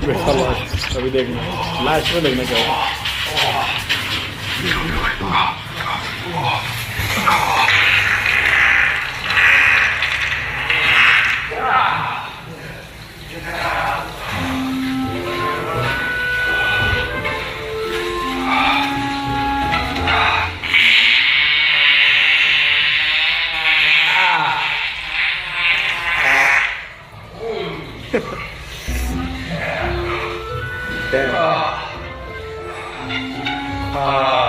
बेटा लास्ट अभी देखना, लास्ट में देखना क्या होगा। Damn.